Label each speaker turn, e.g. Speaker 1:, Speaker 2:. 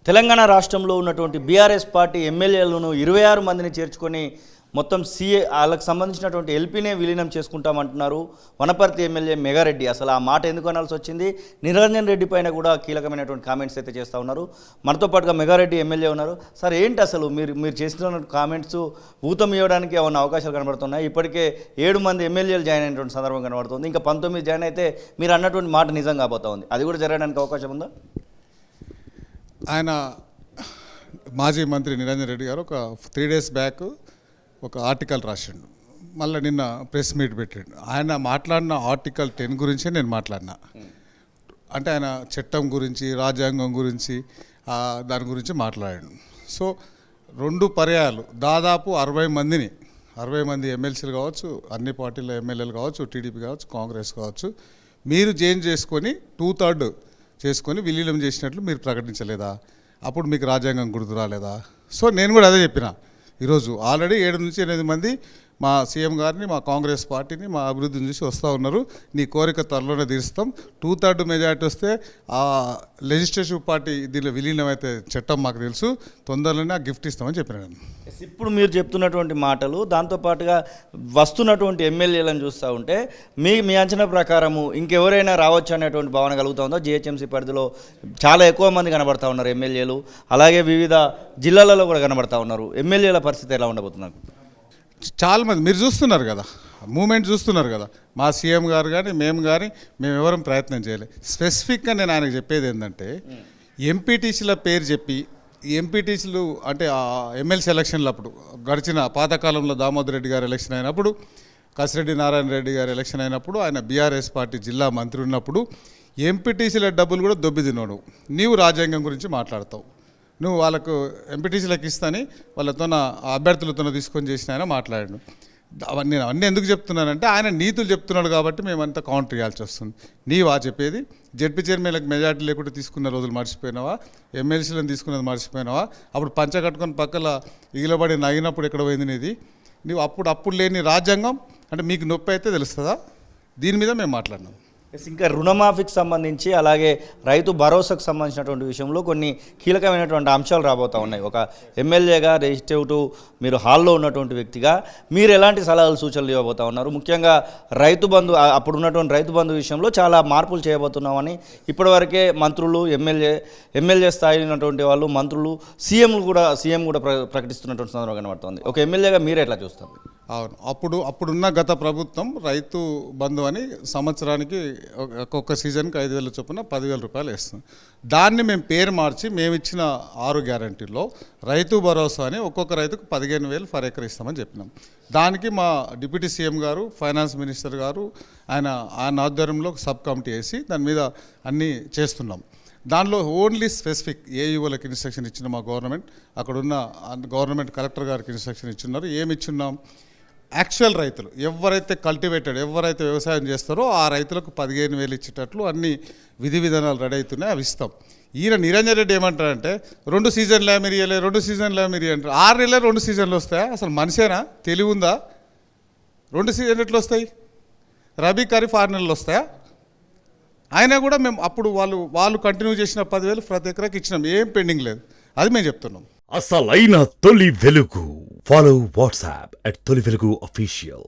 Speaker 1: తెలంగాణ రాష్ట్రంలో ఉన్నటువంటి BRS party ఎమ్మెల్యేలను 26 మందిని చేర్చుకొని మొత్తం సీఏ వాళ్ళకి సంబంధించినటువంటి ఎల్పీనే విలీనం చేసుకుంటామంటున్నారు వనపర్తి ఎమ్మెల్యే మెగారెడ్డి. అసలు ఆ మాట ఎందుకు అనాల్సి వచ్చింది? నిరంజన్ రెడ్డి పైన కూడా కీలకమైనటువంటి కామెంట్స్ అయితే చేస్తూ ఉన్నారు. మనతో పాటుగా మెగారెడ్డి ఎమ్మెల్యే ఉన్నారు. సార్, ఏంటి అసలు మీరు చేసిన కామెంట్స్ ఊతం ఇవ్వడానికి ఏమన్నా అవకాశాలు కనబడుతున్నాయి? ఇప్పటికే 7 మంది ఎమ్మెల్యేలు జాయిన్ అయినటువంటి సందర్భం కనబడుతుంది. ఇంకా 19 జాయిన్ అయితే మీరు అన్నటువంటి మాట నిజం కాబోతా ఉంది. అది కూడా జరగడానికి అవకాశం ఉందా?
Speaker 2: ఆయన మాజీ మంత్రి నిరంజన్ రెడ్డి గారు ఒక 3 days బ్యాక్ ఒక ఆర్టికల్ రాసిండు, మళ్ళీ నిన్న ప్రెస్ మీట్ పెట్టాడు. ఆయన మాట్లాడిన ఆర్టికల్ 10 గురించే నేను మాట్లాడినా. అంటే ఆయన చట్టం గురించి, రాజ్యాంగం గురించి, దాని గురించి మాట్లాడాడు. సో 2 పర్యాయాలు దాదాపు 60 మంది ఎమ్మెల్సీలు కావచ్చు, అన్ని పార్టీల ఎమ్మెల్యేలు కావచ్చు, టీడీపీ కావచ్చు, కాంగ్రెస్ కావచ్చు, మీరు చేంజ్ చేసుకొని 2/3 చేసుకొని విలీనం చేసినట్లు మీరు ప్రకటించలేదా? అప్పుడు మీకు రాజ్యాంగం గుర్తు రాలేదా? సో నేను కూడా అదే చెప్పిన. ఈరోజు ఆల్రెడీ 7 నుంచి 8 మంది మా సీఎం గారిని, మా కాంగ్రెస్ పార్టీని, మా అభివృద్ధిని చూసి వస్తూ ఉన్నారు. నీ కోరిక త్వరలోనే తీరుస్తాం. 2/3 మెజార్టీ వస్తే ఆ లెజిస్లేటివ్ పార్టీ దీనిలో విలీనం అయితే చట్టం మాకు తెలుసు, తొందరలోనే ఆ గిఫ్ట్ ఇస్తామని చెప్పిన నేను.
Speaker 1: ఇప్పుడు మీరు చెప్తున్నటువంటి మాటలు, దాంతోపాటుగా వస్తున్నటువంటి ఎమ్మెల్యేలను చూస్తూ ఉంటే మీ అంచనా ప్రకారము ఇంకెవరైనా రావచ్చు అనేటువంటి భావన కలుగుతూ ఉందో? జిహెచ్ఎంసీ పరిధిలో చాలా ఎక్కువ మంది కనబడతా ఉన్నారు ఎమ్మెల్యేలు, అలాగే వివిధ జిల్లాలలో కూడా కనబడతా ఉన్నారు. ఎమ్మెల్యేల పరిస్థితి ఎలా ఉండబోతున్నారు?
Speaker 2: చాలామంది మీరు చూస్తున్నారు కదా, మూమెంట్ చూస్తున్నారు కదా. మా సీఎం గారు కానీ మేము ఎవరం ప్రయత్నం చేయలేదు. స్పెసిఫిక్గా నేను ఆయనకు చెప్పేది ఏంటంటే, ఎంపీటీసీల పేరు చెప్పి, ఎంపీటీసీలు అంటే ఎమ్మెల్సీ ఎలక్షన్లు అప్పుడు గడిచిన పాతకాలంలో దామోదర్ రెడ్డి గారు ఎలక్షన్ అయినప్పుడు, కసిరెడ్డి నారాయణ రెడ్డి గారు ఎలక్షన్ అయినప్పుడు, ఆయన బీఆర్ఎస్ పార్టీ జిల్లా మంత్రి ఉన్నప్పుడు ఎంపీటీసీల డబ్బులు కూడా దొబ్బి తిన్నాడు. నీవు రాజ్యాంగం గురించి మాట్లాడతావు, నువ్వు వాళ్ళకు ఎంపీటీసీలకు ఇస్తాని వాళ్ళతో అభ్యర్థులతో తీసుకొని చేసిన ఆయన మాట్లాడాడు. నేను అవన్నీ ఎందుకు చెప్తున్నానంటే, ఆయన నీతులు చెప్తున్నాడు కాబట్టి మేమంతా కౌంటర్ చేయాల్సి వస్తుంది. నీవా చెప్పేది? జడ్పీ చైర్మన్లకు మెజార్టీ లేకుండా తీసుకున్న రోజులు మర్చిపోయినావా? ఎమ్మెల్సీలను తీసుకున్నది మర్చిపోయినావా? అప్పుడు పంచ కట్టుకొని పక్కల ఈలబడి నగినప్పుడు ఎక్కడ పోయింది నీది? నీవు అప్పుడు లేని రాజ్యాంగం అంటే మీకు నొప్పి అయితే తెలుస్తుందా? దీని మీద మేము మాట్లాడినాం.
Speaker 1: ఇంకా రుణమాఫీకి సంబంధించి, అలాగే రైతు భరోసాకు సంబంధించినటువంటి విషయంలో కొన్ని కీలకమైనటువంటి అంశాలు రాబోతూ ఉన్నాయి. ఒక ఎమ్మెల్యేగా, లెజిస్లేటివ్ మీరు హాల్లో ఉన్నటువంటి వ్యక్తిగా మీరు ఎలాంటి సలహాలు సూచనలు ఇవ్వబోతా ఉన్నారు? ముఖ్యంగా రైతు బంధు, అప్పుడు ఉన్నటువంటి రైతు బంధు విషయంలో చాలా మార్పులు చేయబోతున్నామని ఇప్పటివరకే మంత్రులు, ఎమ్మెల్యే స్థాయి ఉన్నటువంటి వాళ్ళు, మంత్రులు, సీఎం కూడా ప్రకటిస్తున్నటువంటి సందర్భం కనబడుతుంది. ఒక ఎమ్మెల్యేగా మీరు ఎట్లా చూస్తారు?
Speaker 2: అవును, అప్పుడున్న గత ప్రభుత్వం రైతు బంధు అని సంవత్సరానికి ఒక్కొక్క సీజన్కి 5,000 చొప్పున 10,000 రూపాయలు వేస్తుంది. దాన్ని మేము పేరు మార్చి మేము ఇచ్చిన 6 గ్యారంటీల్లో రైతు భరోసా అని ఒక్కొక్క రైతుకు 15,000 ఫర్ ఎకర్ ఇస్తామని చెప్పినాం. దానికి మా డిప్యూటీ సీఎం గారు, ఫైనాన్స్ మినిస్టర్ గారు ఆయన ఆధ్వర్యంలో సబ్ కమిటీ వేసి దాని మీద అన్నీ చేస్తున్నాం. దానిలో ఓన్లీ స్పెసిఫిక్ ఏఈఓలకు ఇన్స్ట్రక్షన్ ఇచ్చిన మా గవర్నమెంట్, అక్కడున్న గవర్నమెంట్ కలెక్టర్ గారికి ఇన్స్ట్రక్షన్ ఇచ్చున్నారు. ఏమి ఇచ్చున్నాం? యాక్చువల్ రైతులు ఎవరైతే కల్టివేటెడ్, ఎవరైతే వ్యవసాయం చేస్తారో ఆ రైతులకు 15,000 ఇచ్చేటట్లు అన్ని విధి విధానాలు రెడీ అవుతున్నాయి, అవి ఇస్తాం. ఈయన నిరంజన్ రెడ్డి ఏమంటారంటే 2 సీజన్లే మీరు ఇవ్వలే, 2 సీజన్లే మీరు ఇవ్వంటారు. 6 నెలలే 2 సీజన్లు వస్తాయా? అసలు మనిషేనా? తెలివి ఉందా? 2 సీజన్లు ఎట్లా వస్తాయి? రబీ ఖరీఫ్ 6 నెలలు వస్తాయా? అయినా కూడా మేము అప్పుడు వాళ్ళు కంటిన్యూ చేసిన 10,000 ప్రతి ఎకరాకి ఇచ్చినాం, ఏం పెండింగ్ లేదు. అది మేము చెప్తున్నాం.
Speaker 3: అసలైన తొలి వెలుగు. ఫాలో వాట్సాప్ @తొలి వెలుగు official.